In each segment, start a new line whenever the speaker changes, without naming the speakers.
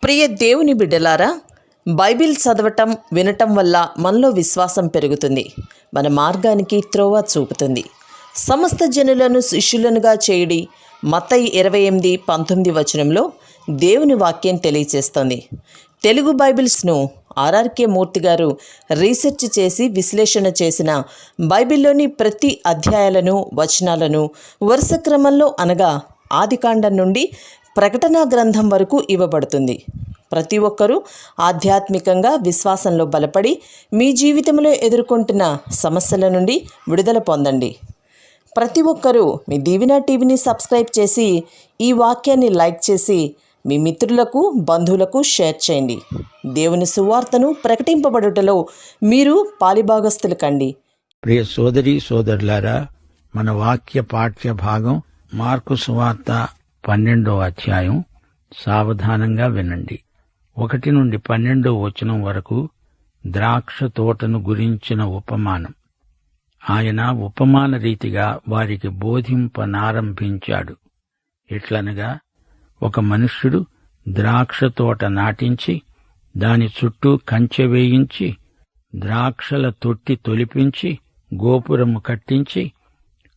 ప్రియ దేవుని బిడ్డలారా, బైబిల్ చదవటం వినటం వల్ల మనలో విశ్వాసం పెరుగుతుంది. మన మార్గానికి త్రోవ చూపుతుంది. సమస్త జనులను శిష్యులనుగా చేయుడి మత్తయి 28:19 వచనంలో దేవుని వాక్యం తెలియచేస్తోంది. తెలుగు బైబిల్స్ను ఆర్ఆర్కే మూర్తి గారు రీసెర్చ్ చేసి విశ్లేషణ చేసిన బైబిల్లోని ప్రతి అధ్యాయాలను వచనాలను వరుస క్రమంలో అనగా ఆదికాండం నుండి ప్రకటనా గ్రంథం వరకు ఇవ్వబడుతుంది. ప్రతి ఒక్కరూ ఆధ్యాత్మికంగా విశ్వాసంలో బలపడి మీ జీవితంలో ఎదుర్కొంటున్న సమస్యల నుండి విడుదల పొందండి. ప్రతి ఒక్కరూ మీ దీవెన టీవీని సబ్స్క్రైబ్ చేసి ఈ వాక్యాన్ని లైక్ చేసి మీ మిత్రులకు బంధువులకు షేర్ చేయండి. దేవుని సువార్తను ప్రకటింపబడుటలో మీరు పాలిభాగస్తులు కండి.
ప్రియ సోదరి సోదరులారా, మన వాక్య పాఠ్య భాగం మార్కు సువార్త 12వ అధ్యాయం. సావధానంగా వినండి. 1 నుండి 12వ వచనం వరకు ద్రాక్ష తోటను గురించిన ఉపమానం. ఆయన ఉపమాన రీతిగా వారికి బోధింపనారంభించాడు. ఇట్లనగా, ఒక మనుష్యుడు ద్రాక్ష తోట నాటించి దాని చుట్టూ కంచె వేయించి ద్రాక్షల తొట్టి తొలిపించి గోపురము కట్టించి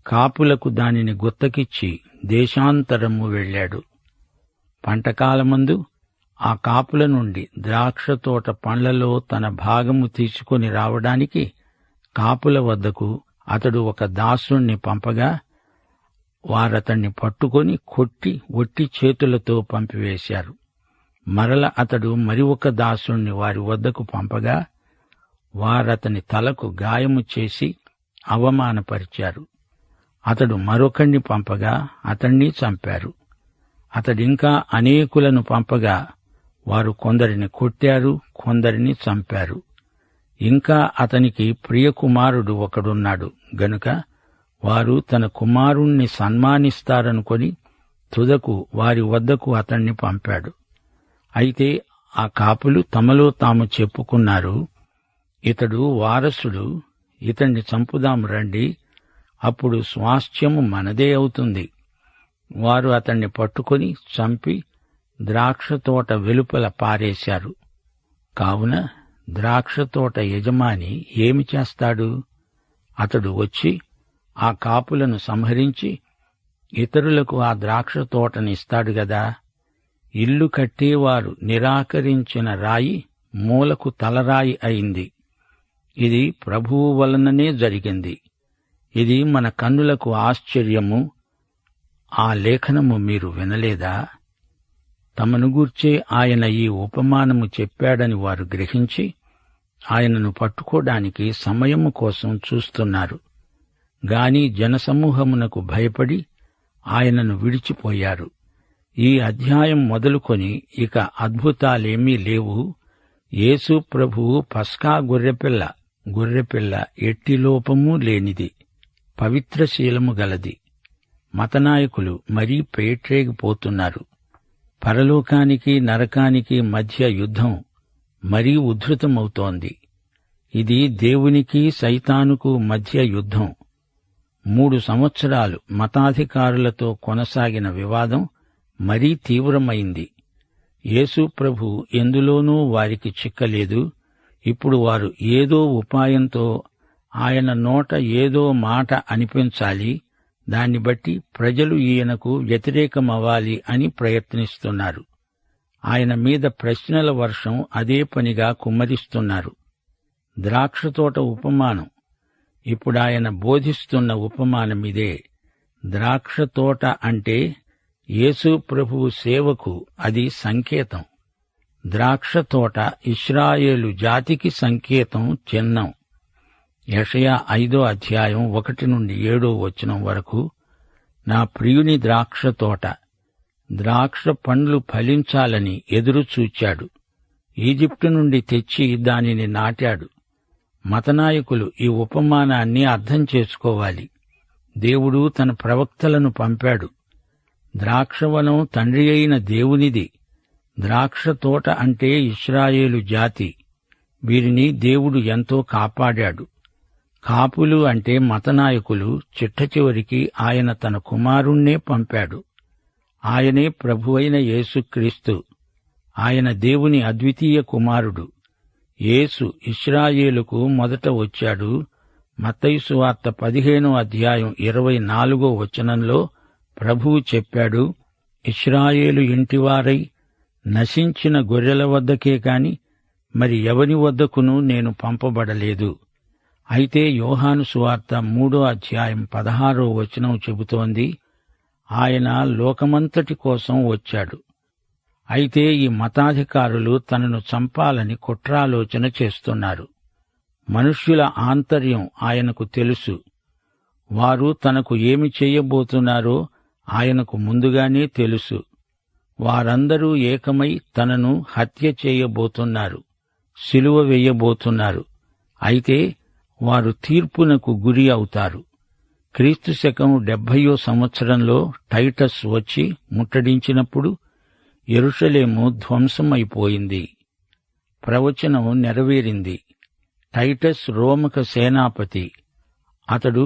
కాపులకు దానిని గుత్తకిచ్చి దేశాంతరము వెళ్ళాడు. పంటకాలమందు ఆ కాపుల నుండి ద్రాక్ష తోట పండ్లలో తన భాగము తీసుకొని రావడానికి కాపుల వద్దకు అతడు ఒక దాసుణ్ణి పంపగా, వారతణ్ణి పట్టుకొని కొట్టి ఒట్టి చేతులతో పంపివేశారు. మరల అతడు మరి ఒక దాసుణ్ణి వారి వద్దకు పంపగా, వారతని తలకు గాయము చేసి అవమానపరిచారు. అతడు మరొకణ్ణి పంపగా అతణ్ణి చంపారు. అతడింకా అనేకులను పంపగా వారు కొందరిని కొట్టారు, కొందరిని చంపారు. ఇంకా అతనికి ప్రియకుమారుడు ఒకడున్నాడు గనుక వారు తన కుమారుణ్ణి సన్మానిస్తారనుకొని తుదకు వారి వద్దకు అతణ్ణి పంపాడు. అయితే ఆ కాపులు తమలో తాము చెప్పుకున్నారు, ఇతడు వారసుడు, ఇతణ్ణి చంపుదాం రండి, అప్పుడు స్వాస్థ్యము మనదే అవుతుంది. వారు అతణ్ణి పట్టుకొని చంపి ద్రాక్షతోట వెలుపల పారేశారు. కావున ద్రాక్షతోట యజమాని ఏమి చేస్తాడు? అతడు వచ్చి ఆ కాపులను సంహరించి ఇతరులకు ఆ ద్రాక్షతోటనిస్తాడు గదా. ఇల్లు కట్టేవారు నిరాకరించిన రాయి మూలకు తలరాయి అయింది. ఇది ప్రభువు వలననే జరిగింది. ఇది మన కన్నులకు ఆశ్చర్యము. ఆ లేఖనము మీరు వినలేదా? తమను గూర్చే ఆయన ఈ ఉపమానము చెప్పాడని వారు గ్రహించి ఆయనను పట్టుకోవడానికి సమయము కోసం చూస్తున్నారు. గాని జనసమూహమునకు భయపడి ఆయనను విడిచిపోయారు. ఈ అధ్యాయం మొదలుకొని ఇక అద్భుతాలేమీ లేవు. యేసు ప్రభువు పస్కా గొర్రెపిల్ల ఎట్టి లోపమూ లేనిది, పవిత్రశీలము గలది. మతనాయకులు మరీ పేట్రేగిపోతున్నారు. పరలోకానికి నరకానికి మధ్య యుద్ధం మరీ ఉధృతమవుతోంది. ఇది దేవునికి సైతానుకు మధ్య యుద్ధం. 3 సంవత్సరాలు మతాధికారులతో కొనసాగిన వివాదం మరీ తీవ్రమైంది. యేసు ప్రభు ఎందులోనూ వారికి చిక్కలేదు. ఇప్పుడు వారు ఏదో ఉపాయంతో ఆయన నోట ఏదో మాట అనిపించాలి, దాన్ని బట్టి ప్రజలు ఈయనకు వ్యతిరేకమవ్వాలి అని ప్రయత్నిస్తున్నారు. ఆయన మీద ప్రశ్నల వర్షం అదే పనిగా కుమ్మరిస్తున్నారు. ద్రాక్షతోట ఉపమానం. ఇప్పుడాయన బోధిస్తున్న ఉపమానమిదే. ద్రాక్షతోట అంటే యేసు ప్రభువు సేవకు అది సంకేతం. ద్రాక్షతోట ఇశ్రాయేలు జాతికి సంకేతం, చిహ్నం. యెషయా 5వ అధ్యాయం 1 నుండి 7వ వచనం వరకు, నా ప్రియుని ద్రాక్షతోట ద్రాక్ష పండ్లు ఫలించాలని ఎదురుచూచాడు. ఈజిప్టు నుండి తెచ్చి దానిని నాటాడు. మతనాయకులు ఈ ఉపమానాన్ని అర్థం చేసుకోవాలి. దేవుడు తన ప్రవక్తలను పంపాడు. ద్రాక్షవనం తండ్రి అయిన దేవునిది. ద్రాక్షతోట అంటే ఇశ్రాయేలు జాతి. వీరిని దేవుడు ఎంతో కాపాడాడు. కాపులు అంటే మతనాయకులు. చిట్టచివరికి ఆయన తన కుమారుణ్ణే పంపాడు. ఆయనే ప్రభువైన యేసుక్రీస్తు. ఆయన దేవుని అద్వితీయ కుమారుడు. యేసు ఇశ్రాయేలుకు మొదట వచ్చాడు. మత్తయి సువార్త 15:24 ప్రభువు చెప్పాడు, ఇశ్రాయేలు ఇంటివారై నశించిన గొర్రెల వద్దకే కాని మరి ఎవని వద్దకును నేను పంపబడలేదు. అయితే యోహాను సువార్త 3:16 చెబుతోంది, ఆయన లోకమంతటి కోసం వచ్చాడు. అయితే ఈ మతాధికారులు తనను చంపాలని కుట్రాలోచన చేస్తున్నారు. మనుష్యుల ఆంతర్యం ఆయనకు తెలుసు. వారు తనకు ఏమి చేయబోతున్నారో ఆయనకు ముందుగానే తెలుసు. వారందరూ ఏకమై తనను హత్య చేయబోతున్నారు, సిలువ వేయబోతున్నారు. అయితే వారు తీర్పునకు గురి అవుతారు. క్రీస్తు శకం 70 టైటస్ వచ్చి ముట్టడించినప్పుడు యెరూషలేము ధ్వంసమైపోయింది. ప్రవచనం నెరవేరింది. టైటస్ రోమక సేనాపతి. అతడు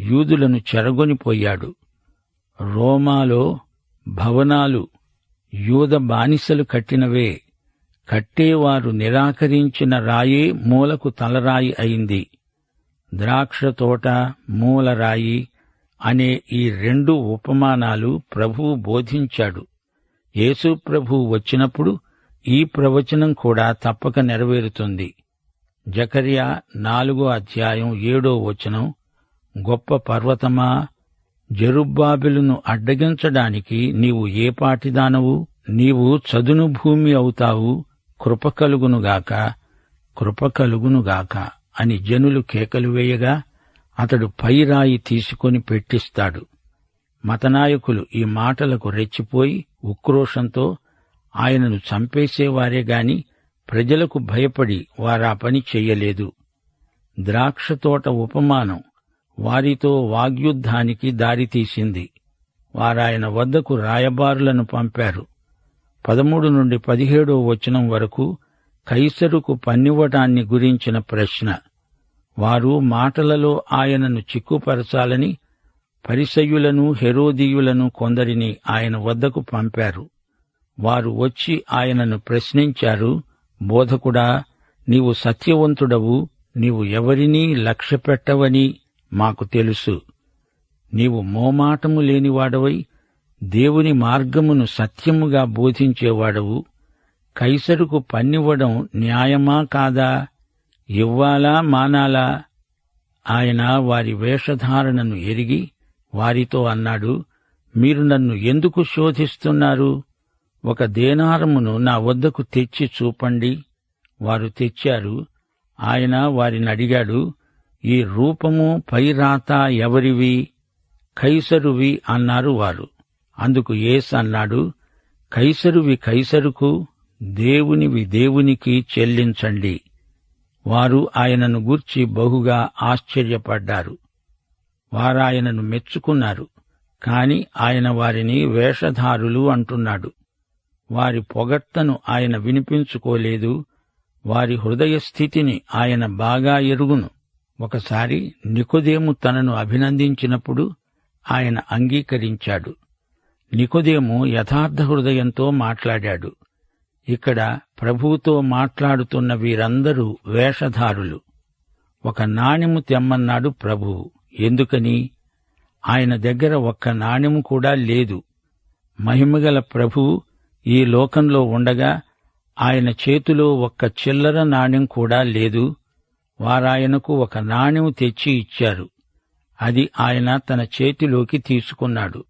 యూదులను చెరగొనిపోయాడు. రోమాలో భవనాలు యూద బానిసలు కట్టినవే. కట్టేవారు నిరాకరించిన రాయే మూలకు తలరాయి అయింది. ద్రాక్ష తోట, మూలరాయి అనే ఈ 2 ఉపమానాలు ప్రభువు బోధించాడు. యేసు ప్రభువు వచ్చినప్పుడు ఈ ప్రవచనం కూడా తప్పక నెరవేరుతుంది. జకర్యా 4:7 గొప్ప పర్వతమా, జెరుబ్బాబెలును అడ్డగించడానికి నీవు ఏ పాటిదానవు? నీవు చదును భూమి అవుతావు. కృప కలుగునుగాక, కృప కలుగునుగాక అని జనులు కేకలు వేయగా అతడు పైరాయి తీసుకొని పెట్టిస్తాడు. మతనాయకులు ఈ మాటలకు రెచ్చిపోయి ఉక్రోషంతో ఆయనను చంపేసేవారే గాని ప్రజలకు భయపడి వారా పని చెయ్యలేదు. ద్రాక్షతోట ఉపమానం వారితో వాగ్యుద్ధానికి దారితీసింది. వారాయన వద్దకు రాయబారులను పంపారు. 13-17 కైసరుకు పన్నివ్వటాన్ని గురించిన ప్రశ్న. వారు మాటలలో ఆయనను చిక్కుపరచాలని పరిసయ్యులను, హెరోదీయులను కొందరిని ఆయన వద్దకు పంపారు. వారు వచ్చి ఆయనను ప్రశ్నించారు, బోధకుడా, నీవు సత్యవంతుడవు, నీవు ఎవరినీ లక్ష్యపెట్టవని మాకు తెలుసు. నీవు మోమాటము లేనివాడవై దేవుని మార్గమును సత్యముగా బోధించేవాడవు. కైసరుకు పన్నివ్వడం న్యాయమా కాదా? ఇవ్వాలా మానాలా? ఆయన వారి వేషధారణను ఎరిగి వారితో అన్నాడు, మీరు నన్ను ఎందుకు శోధిస్తున్నారు? 1 దేనారమును నా వద్దకు తెచ్చి చూపండి. వారు తెచ్చారు. ఆయన వారినడిగాడు, ఈ రూపము పైరాత ఎవరివి? కైసరువి అన్నారు వారు. అందుకు యేసు అన్నాడు, కైసరువి కైసరుకు, దేవునివి దేవునికి చెల్లించండి. వారు ఆయనను గూర్చి బహుగా ఆశ్చర్యపడ్డారు. వారాయనను మెచ్చుకున్నారు. కాని ఆయన వారిని వేషధారులు అంటున్నాడు. వారి పొగడ్తను ఆయన వినిపించుకోలేదు. వారి హృదయ స్థితిని ఆయన బాగా ఎరుగును. ఒకసారి నికోదేము తనను అభినందించినప్పుడు ఆయన అంగీకరించాడు. నికోదేము యథార్థ హృదయంతో మాట్లాడాడు. ఇక్కడ ప్రభువుతో మాట్లాడుతున్న వీరందరూ వేషధారులు. 1 నాణెము తెమ్మన్నాడు ప్రభువు. ఎందుకని? ఆయన దగ్గర 1 నాణెము కూడా లేదు. మహిమగల ప్రభువు ఈ లోకంలో ఉండగా ఆయన చేతిలో 1 చిల్లర నాణెం కూడా లేదు. వారాయనకు 1 నాణెము తెచ్చి ఇచ్చారు. అది ఆయన తన చేతిలోకి తీసుకున్నాడు.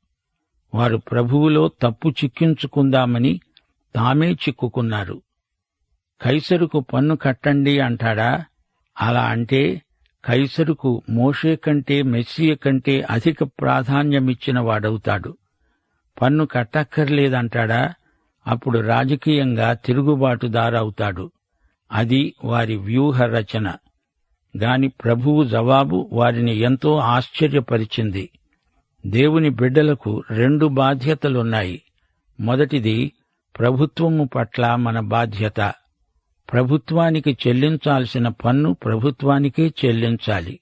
వారు ప్రభువులో తప్పు చిక్కించుకుందామని తామే చిక్కుకున్నారు. కైసరుకు పన్ను కట్టండి అంటాడా? అలా అంటే కైసరుకు మోషే కంటే, మెస్సియ కంటే అధిక ప్రాధాన్యమిచ్చిన వాడవుతాడు. పన్ను కట్టక్కర్లేదంటాడా? అప్పుడు రాజకీయంగా తిరుగుబాటుదారవుతాడు. అది వారి వ్యూహ రచన. గాని ప్రభువు జవాబు వారిని ఎంతో ఆశ్చర్యపరిచింది. దేవుని బిడ్డలకు 2 బాధ్యతలున్నాయి. మొదటిది ప్రభుత్వము పట్ల మన బాధ్యత. ప్రభుత్వానికి చెల్లించాల్సిన పన్ను ప్రభుత్వానికే చెల్లించాలి.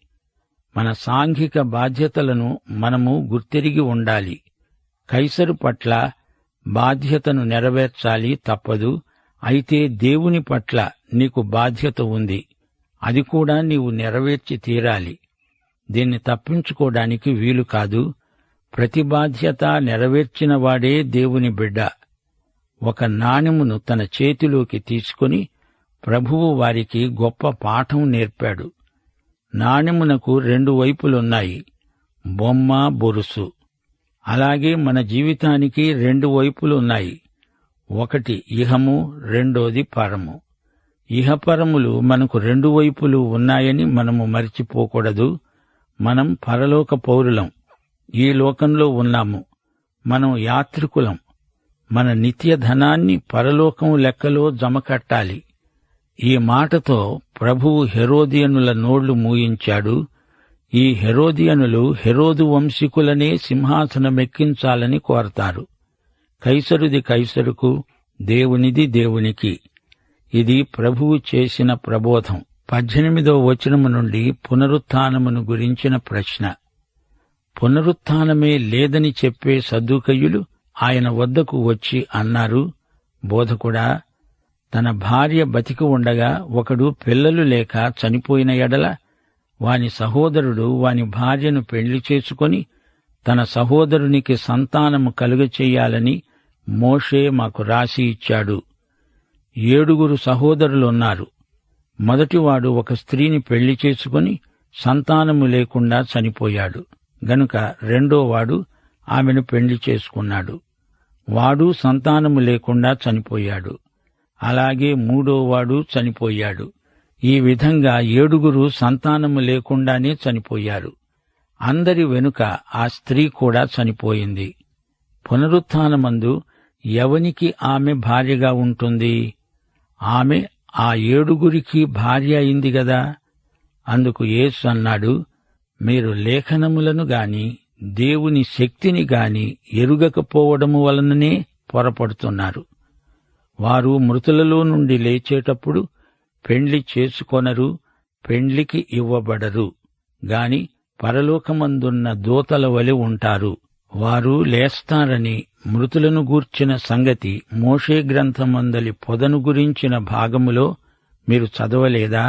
మన సాంఘిక బాధ్యతలను మనము గుర్తెరిగి ఉండాలి. కైసరు పట్ల బాధ్యతను నెరవేర్చాలి, తప్పదు. అయితే దేవుని పట్ల నీకు బాధ్యత ఉంది. అది కూడా నీవు నెరవేర్చి తీరాలి. దీన్ని తప్పించుకోవడానికి వీలు కాదు. ప్రతి బాధ్యత నెరవేర్చిన వాడే దేవుని బిడ్డ. ఒక నాణెమును తన చేతిలోకి తీసుకుని ప్రభువు వారికి గొప్ప పాఠం నేర్పాడు. నాణెమునకు 2 వైపులున్నాయి, బొమ్మ, బొరుసు. అలాగే మన జీవితానికి 2 వైపులున్నాయి. ఒకటి ఇహము, రెండోది పరము. ఇహపరములు మనకు 2 వైపులు ఉన్నాయని మనము మరిచిపోకూడదు. మనం పరలోక పౌరులం. ఈ లోకంలో ఉన్నాము. మనం యాత్రికులం. మన నిత్య ధనాన్ని పరలోకం లెక్కలో జమకట్టాలి. ఈ మాటతో ప్రభువు హెరోదియనుల నోళ్లు మూయించాడు. ఈ హెరోదియనులు హెరోదు వంశీకులనే సింహాసనమెక్కించాలని కోరతారు. కైసరుది కైసరుకు, దేవునిది దేవునికి. ఇది ప్రభువు చేసిన ప్రబోధం. 18వ వచనము నుండి పునరుత్థానమును గురించిన ప్రశ్న. పునరుత్థానమే లేదని చెప్పే సద్దూకయ్యులు ఆయన వద్దకు వచ్చి అన్నారు, బోధకుడా, తన భార్య బతికి ఉండగా ఒకడు పిల్లలు లేక చనిపోయిన ఎడల వాని సహోదరుడు వాని భార్యను పెళ్లి చేసుకొని తన సహోదరునికి సంతానము కలుగచెయ్యాలని మోషే మాకు రాసి ఇచ్చాడు. 7 సహోదరులున్నారు. మొదటివాడు ఒక స్త్రీని పెళ్లి చేసుకుని సంతానము లేకుండా చనిపోయాడు గనుక రెండోవాడు ఆమెను పెళ్లి చేసుకున్నాడు. వాడు సంతానము లేకుండా చనిపోయాడు. అలాగే 3వాడు చనిపోయాడు. ఈ విధంగా 7 సంతానము లేకుండానే చనిపోయారు. అందరి వెనుక ఆ స్త్రీ కూడా చనిపోయింది. పునరుత్థానమందు ఎవనికి ఆమె భార్యగా ఉంటుంది? ఆమె ఆ 7 భార్య అయింది గదా. అందుకు యేసు అన్నాడు, మీరు లేఖనములను గాని దేవుని శక్తిని గాని ఎరుగకపోవడము వలననే పొరపడుతున్నారు. వారు మృతులలో నుండి లేచేటప్పుడు పెండ్లి చేసుకొనరు, పెండ్లికి ఇవ్వబడరు గాని పరలోకమందున్న దూతల వలె ఉంటారు. వారు లేస్తారని మృతులను గూర్చిన సంగతి మోషే గ్రంథమందలి పొదను గురించిన భాగములో మీరు చదవలేదా?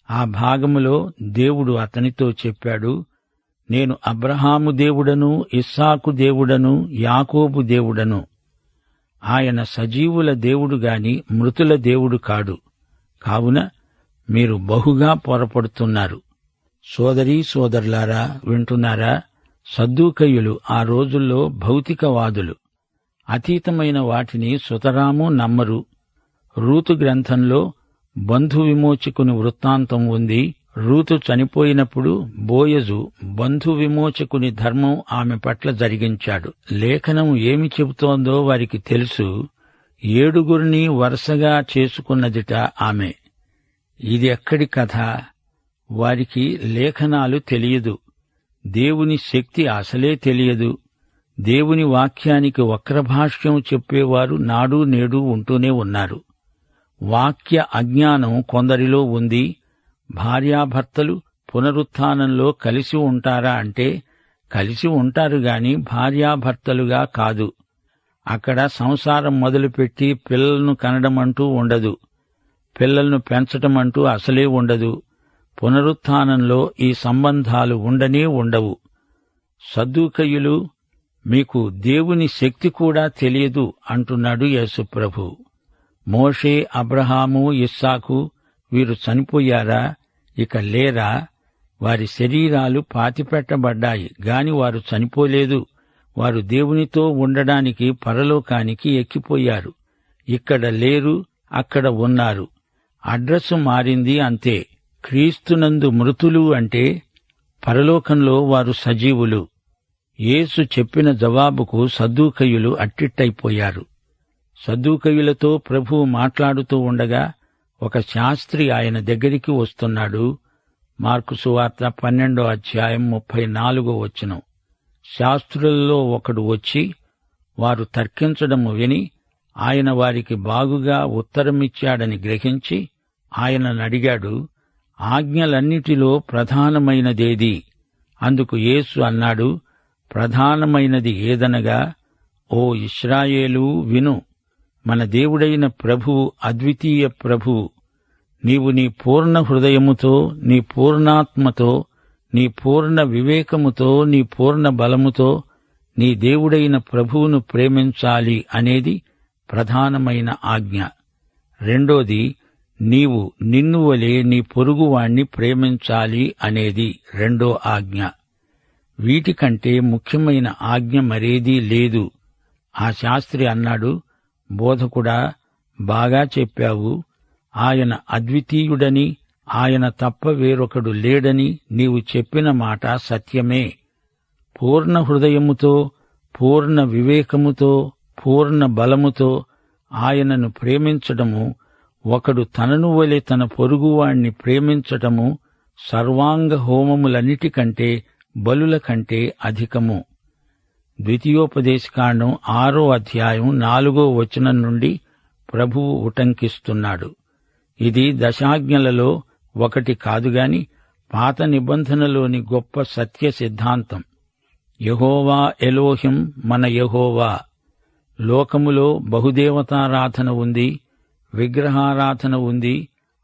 ఆ భాగములో దేవుడు అతనితో చెప్పాడు, నేను అబ్రహాము దేవుడను, ఇస్సాకు దేవుడను, యాకోబు దేవుడను. ఆయన సజీవుల దేవుడు గాని మృతుల దేవుడు కాడు. కావున మీరు బహుగా పొరపడుతున్నారు. సోదరీ సోదరులారా, వింటున్నారా? సద్దూకయ్యులు ఆ రోజుల్లో భౌతికవాదులు. అతీతమైన వాటిని సుతరాము నమ్మరు. రూతు గ్రంథంలో బంధు విమోచకుని వృత్తాంతం ఉంది. రూతు చనిపోయినప్పుడు బోయజు బంధు విమోచకుని ధర్మం ఆమె పట్ల జరిగించాడు. లేఖనం ఏమి చెబుతోందో వారికి తెలుసు. 7 వరుసగా చేసుకున్నదిట ఆమె. ఇది ఎక్కడి కథ? వారికి లేఖనాలు తెలియదు. దేవుని శక్తి అసలే తెలియదు. దేవుని వాక్యానికి వక్రభాష్యం చెప్పేవారు నాడు నేడు ఉంటూనే ఉన్నారు. వాక్య అజ్ఞానం కొందరిలో ఉంది. భార్యాభర్తలు పునరుత్థానంలో కలిసి ఉంటారా అంటే కలిసి ఉంటారు గాని భార్యాభర్తలుగా కాదు. అక్కడ సంసారం మొదలుపెట్టి పిల్లలను కనడమంటూ ఉండదు. పిల్లలను పెంచటమంటూ అసలే ఉండదు. పునరుత్థానంలో ఈ సంబంధాలు ఉండనే ఉండవు. సద్దూకయ్యులు, మీకు దేవుని శక్తి కూడా తెలియదు అంటున్నాడు యేసుప్రభు. మోషే, అబ్రహాము, ఇస్సాకు వీరు చనిపోయారా? ఇక లేరా? వారి శరీరాలు పాతిపెట్టబడ్డాయి గాని వారు చనిపోలేదు. వారు దేవునితో ఉండడానికి పరలోకానికి ఎక్కిపోయారు. ఇక్కడ లేరు, అక్కడ ఉన్నారు. అడ్రస్సు మారింది అంతే. క్రీస్తునందు మృతులు అంటే పరలోకంలో వారు సజీవులు. యేసు చెప్పిన జవాబుకు సద్దూకయ్యులు అట్టిట్టయిపోయారు. సద్దూకయ్యులతో ప్రభువు మాట్లాడుతూ ఉండగా ఒక శాస్త్రి ఆయన దగ్గరికి వస్తున్నాడు. మార్కు సువార్త 12:34 శాస్త్రులలో ఒకడు వచ్చి వారు తర్కించడము విని ఆయన వారికి బాగుగా ఉత్తరమిచ్చాడని గ్రహించి ఆయననడిగాడు, ఆజ్ఞలన్నిటిలో ప్రధానమైనదేది? అందుకు యేసు అన్నాడు, ప్రధానమైనది ఏదనగా, ఓ ఇశ్రాయేలు విను, మన దేవుడైన ప్రభువు అద్వితీయ ప్రభువు. నీవు నీ పూర్ణ హృదయముతో, నీ పూర్ణాత్మతో, నీ పూర్ణ వివేకముతో, నీ పూర్ణ బలముతో నీ దేవుడైన ప్రభువును ప్రేమించాలి అనేది ప్రధానమైన ఆజ్ఞ. రెండోది, నీవు నిన్ను వలె నీ పొరుగువాణ్ణి ప్రేమించాలి అనేది రెండో ఆజ్ఞ. వీటికంటే ముఖ్యమైన ఆజ్ఞ మరేదీ లేదు. ఆ శాస్త్రి అన్నాడు, బోధకుడా, బాగా చెప్పావు. ఆయన అద్వితీయుడని, ఆయన తప్ప వేరొకడు లేడని నీవు చెప్పిన మాట సత్యమే. పూర్ణ హృదయముతో, పూర్ణ వివేకముతో, పూర్ణ బలముతో ఆయనను ప్రేమించడము, ఒకడు తనను వలె తన పొరుగువాణ్ణి ప్రేమించటము సర్వాంగ హోమములన్నిటికంటే, బలుల కంటే అధికము. ద్వితీయోపదేశకాండం 6వ అధ్యాయం 4వ వచనం నుండి ప్రభువు ఉటంకిస్తున్నాడు. ఇది దశాజ్ఞలలో ఒకటి కాదుగాని పాత నిబంధనలోని గొప్ప సత్య సిద్ధాంతం. యెహోవా ఎలోహిం మన యెహోవా. లోకములో బహుదేవతారాధన ఉంది, విగ్రహారాధన ఉంది.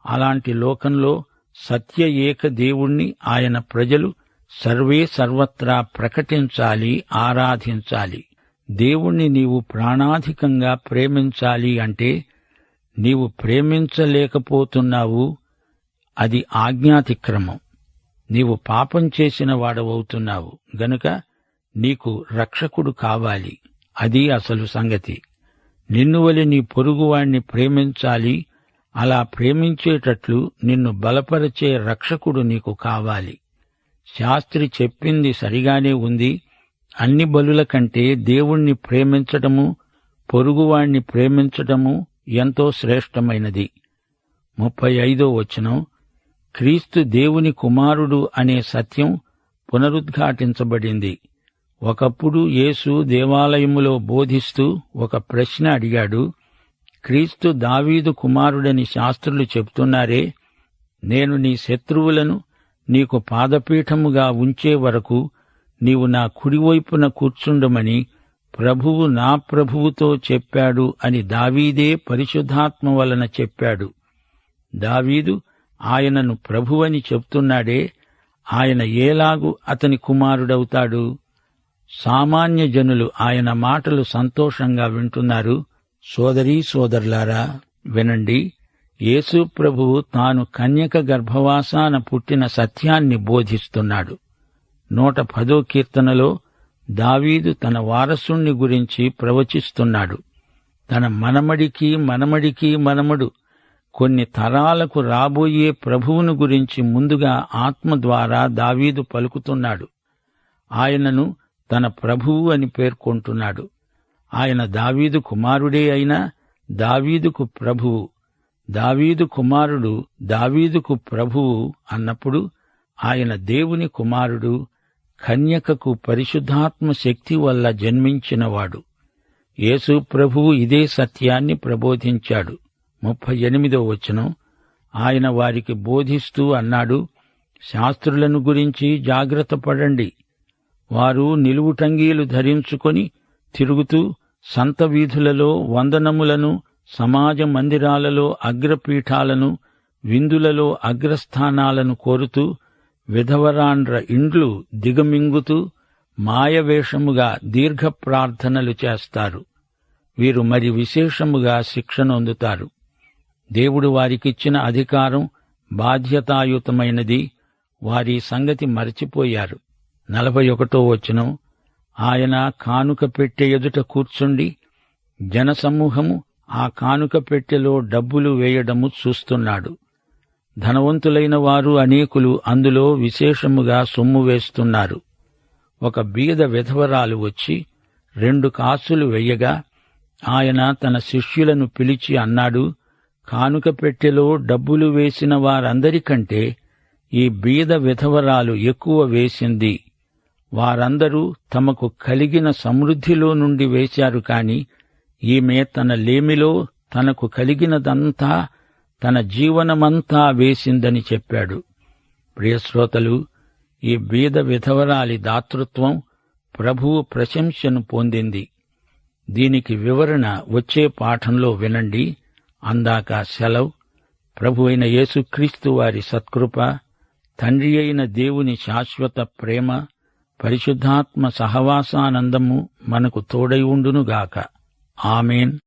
అలాంటి లోకంలో సత్య ఏక దేవుణ్ణి ఆయన ప్రజలు సర్వే సర్వత్రా ప్రకటించాలి, ఆరాధించాలి. దేవుణ్ణి నీవు ప్రాణాధికంగా ప్రేమించాలి అంటే నీవు ప్రేమించలేకపోతున్నావు. అది ఆజ్ఞాతిక్రమం. నీవు పాపం చేసిన వాడవవుతున్నావు గనుక నీకు రక్షకుడు కావాలి. అది అసలు సంగతి. నిన్ను వలె నీ పొరుగువాణ్ణి ప్రేమించాలి. అలా ప్రేమించేటట్లు నిన్ను బలపరిచే రక్షకుడు నీకు కావాలి. శాస్త్రి చెప్పింది సరిగానే ఉంది. అన్ని బలుల కంటే దేవుణ్ణి ప్రేమించటము, పొరుగువాణ్ణి ప్రేమించటము ఎంతో శ్రేష్టమైనది. 35వ వచనం, క్రీస్తు దేవుని కుమారుడు అనే సత్యం పునరుద్ఘాటించబడింది. ఒకప్పుడు యేసు దేవాలయములో బోధిస్తూ ఒక ప్రశ్న అడిగాడు. క్రీస్తు దావీదు కుమారుడని శాస్త్రులు చెప్తున్నారే, నేను నీ శత్రువులను నీకు పాదపీఠముగా ఉంచే వరకు నీవు నా కుడివైపున కూర్చుండమని ప్రభువు నా ప్రభువుతో చెప్పాడు అని దావీదే పరిశుద్ధాత్మ వలన చెప్పాడు. దావీదు ఆయనను ప్రభువని చెప్తున్నాడే, ఆయన ఏలాగు అతని కుమారుడవుతాడు? సామాన్య జనులు ఆయన మాటలు సంతోషంగా వింటున్నారు. సోదరీ సోదరులారా, వినండి. యేసు ప్రభువు తాను కన్యక గర్భవాసాన పుట్టిన సత్యాన్ని బోధిస్తున్నాడు. 110వ కీర్తనలో దావీదు తన వారసుణ్ణి గురించి ప్రవచిస్తున్నాడు. తన మనమడికి మనమడికి మనమడు కొన్ని తరాలకు రాబోయే ప్రభువును గురించి ముందుగా ఆత్మ ద్వారా దావీదు పలుకుతున్నాడు. ఆయనను తన ప్రభువు అని పేర్కొంటున్నాడు. ఆయన దావీదు కుమారుడే అయినా దావీదుకు ప్రభువు. దావీదు కుమారుడు దావీదుకు ప్రభువు అన్నప్పుడు ఆయన దేవుని కుమారుడు, కన్యకకు పరిశుద్ధాత్మ శక్తి వల్ల జన్మించినవాడు. యేసు ప్రభువు ఇదే సత్యాన్ని ప్రబోధించాడు. 38వ వచనం, ఆయన వారికి బోధిస్తూ అన్నాడు, శాస్త్రులను గురించి జాగ్రత్త పడండి. వారు నిలువుటంగీలు ధరించుకొని తిరుగుతూ సంత వీధులలో వందనములను, సమాజ మందిరాలలో అగ్రపీఠాలను, విందులలో అగ్రస్థానాలను కోరుతూ విధవరాండ్ర ఇండ్లు దిగమింగుతూ మాయవేషముగా దీర్ఘ ప్రార్థనలు చేస్తారు. వీరు మరి విశేషముగా శిక్షనొందుతారు. దేవుడు వారికిచ్చిన అధికారం బాధ్యతాయుతమైనది. వారి సంగతి మరచిపోయారు. 41వ వచనం, ఆయన కానుక పెట్టె ఎదుట కూర్చుండి జనసమూహము ఆ కానుక పెట్టెలో డబ్బులు వేయడము చూస్తున్నాడు. ధనవంతులైన వారు అనేకులు అందులో విశేషముగా సొమ్ము వేస్తున్నారు. ఒక బీద విధవరాలు వచ్చి 2 కాసులు వెయ్యగా ఆయన తన శిష్యులను పిలిచి అన్నాడు, కానుక పెట్టెలో డబ్బులు వేసిన వారందరికంటే ఈ బీద విధవరాలు ఎక్కువ వేసింది. వారందరూ తమకు కలిగిన సమృద్ధిలో నుండి వేశారు కాని ఈమె తన లేమిలో తనకు కలిగినదంతా, తన జీవనమంతా వేసిందని చెప్పాడు. ప్రియశ్రోతలు, ఈ బీద విధవరాలి దాతృత్వం ప్రభువు ప్రశంసను పొందింది. దీనికి వివరణ వచ్చే పాఠంలో వినండి. అందాక సెలవు. ప్రభువైన యేసుక్రీస్తు వారి సత్కృప, తండ్రి అయిన దేవుని శాశ్వత ప్రేమ, పరిశుద్ధాత్మ సహవాసానందము మనకు తోడై ఉండునుగాక. ఆమేన్.